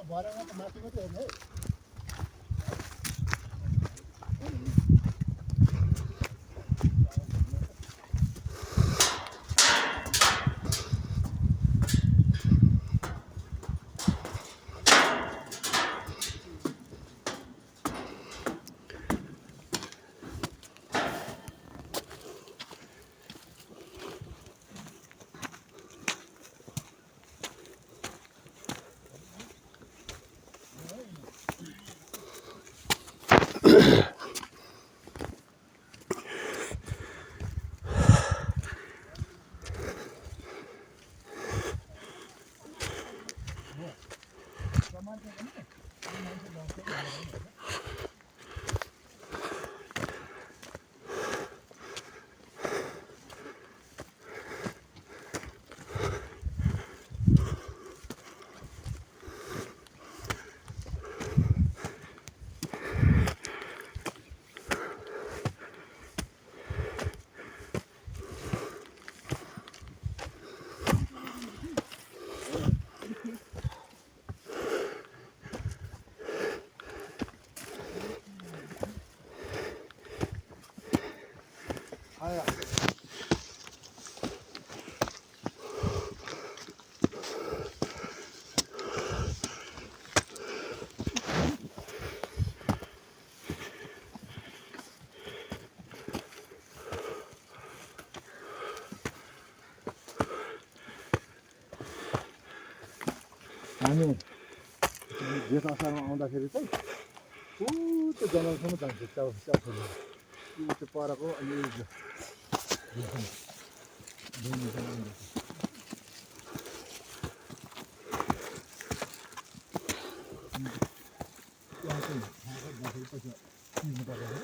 भरेमा त माथि मात्रै हेर्ने है। हामी जेठ असारमा आउँदाखेरि चाहिँ त्यो जङ्गलसम्म जान्छ च्याउहरू त्यो परको अलि त्यहाँ चाहिँ पछि चिन्नु पर्दैन।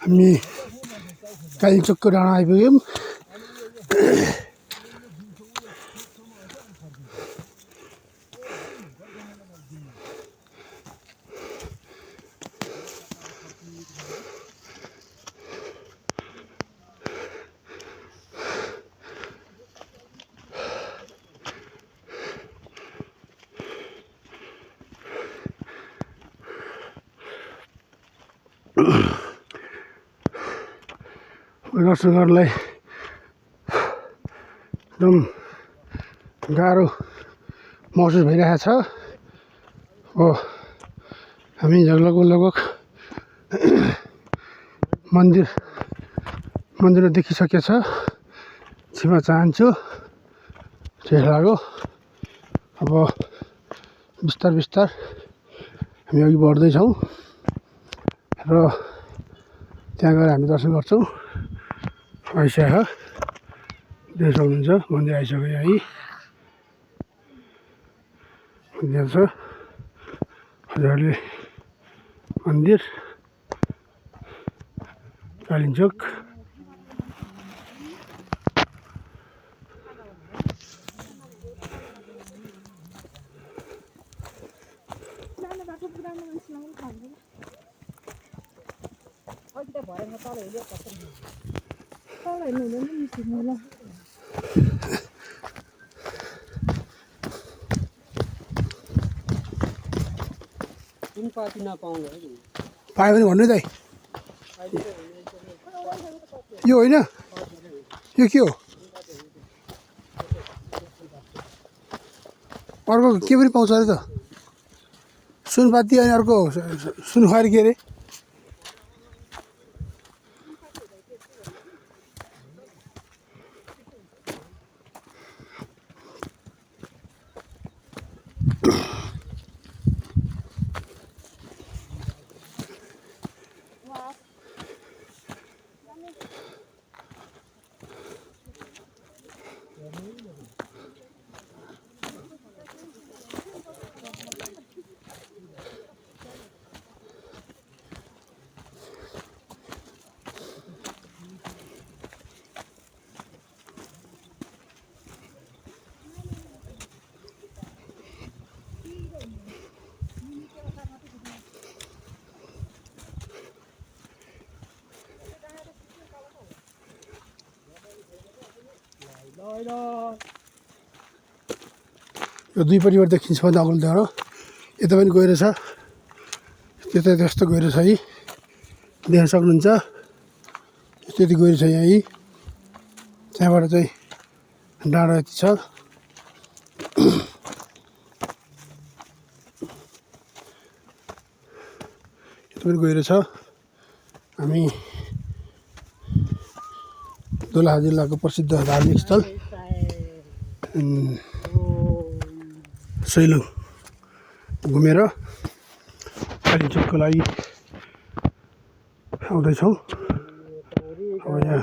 हामी कालिचोकको डाँडा आइपुग्यौँ। दर्शकहरूलाई एकदम गाह्रो महसुस भइरहेको छ। हो हामी लगभग मन्दिर देखिसकेछ। छिर्न चाहन्छु, ठिक लाग्यो। अब बिस्तार हामी अघि बढ्दैछौँ र त्यहाँ गएर हामी दर्शन गर्छौँ। आइसक्यो, देख्न सक्नुहुन्छ मन्दिर आइसक्यो। यही मन्दिर छ, हजुरहरूले मन्दिर कालिचोक। पायो भने भन्नु दाइ, यो होइन, यो के हो? अर्को के पनि पाउँछ अरे त, सुनपाती अनि अर्को सुनखुवारी के अरे? यो दुईपट्टिबाट देखिन्छ भने अग्लो डाँडो यता पनि गएर छ त्यता त्यस्तो गएर छ है देख्न सक्नुहुन्छ त्यति गएर छ यहाँ है त्यहाँबाट चाहिँ डाँडो यति छ यता पनि गएर छ हामी दोलखा जिल्लाको प्रसिद्ध धार्मिक स्थल सैलुङ घुमेर कालिम्पोङको लागि आउँदैछौँ अब यहाँ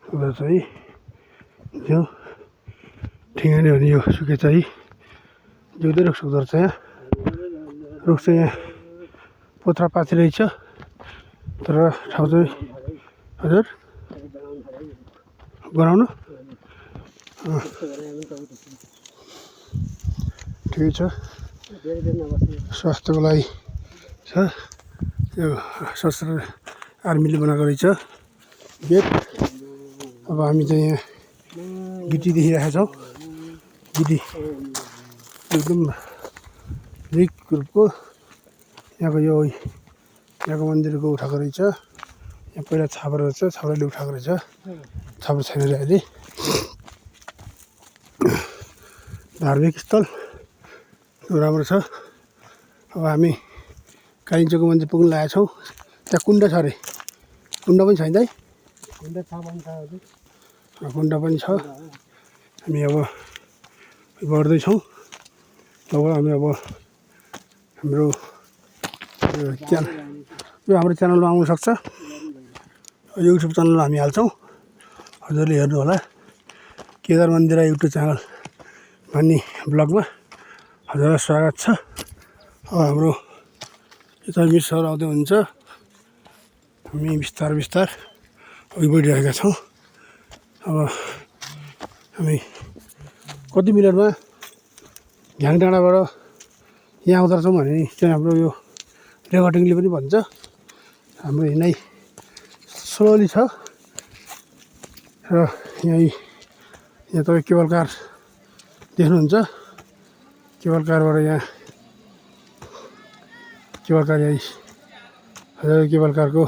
उता चाहिँ यो ठिङ्गाने हो नि यो सुके चाहिँ जिउँदै रुख सुक्दो रहेछ यहाँ रुख चाहिँ यहाँ पोथ्रा पाथी रहेछ तर ठाउँ चाहिँ हजुर बनाउनु ठिकै छ स्वास्थ्यको लागि छ यो सशस्त्र आर्मीले बनाएको रहेछ गेट अब हामी चाहिँ यहाँ गिटी देखिरहेका छौँ गिटी एकदम रिक ग्रुपको यहाँको यो यहाँको मन्दिरको उठाएको रहेछ यहाँ पहिला छापर रहेछ छापरले उठाएको रहेछ छापर छैन रे अहिले धार्मिक स्थल राम्रो छ अब हामी कालिम्पोङको मन्दिर पुग्न लागेका छौँ त्यहाँ कुण्ड छ अरे कुण्ड पनि छैन है कुण्ड पनि छ हामी अब बढ्दैछौँ तब हामी अब हाम्रो यो हाम्रो च्यानलमा आउन सक्छ युट्युब च्यानलमा हामी हाल्छौँ हजुरले हेर्नु होला केदार मन्दिर युट्युब च्यानल भन्ने ब्लगमा हजुरलाई स्वागत छ अब हाम्रो यता मिसहरू आउँदै हुन्छ हामी बिस्तार अघि बढिरहेका छौँ अब हामी कति मिनटमा झ्याङ डाँडाबाट यहाँ आउँदो रहेछौँ भने चाहिँ हाम्रो यो रेकर्डिङले पनि भन्छ हाम्रो हिँडाइ स्लोली छ र यहाँ तपाईँ केबल कार देख्नुहुन्छ केबल कारबाट यहाँ केबल कार यही हजुर केबल कारको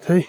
चाहिँ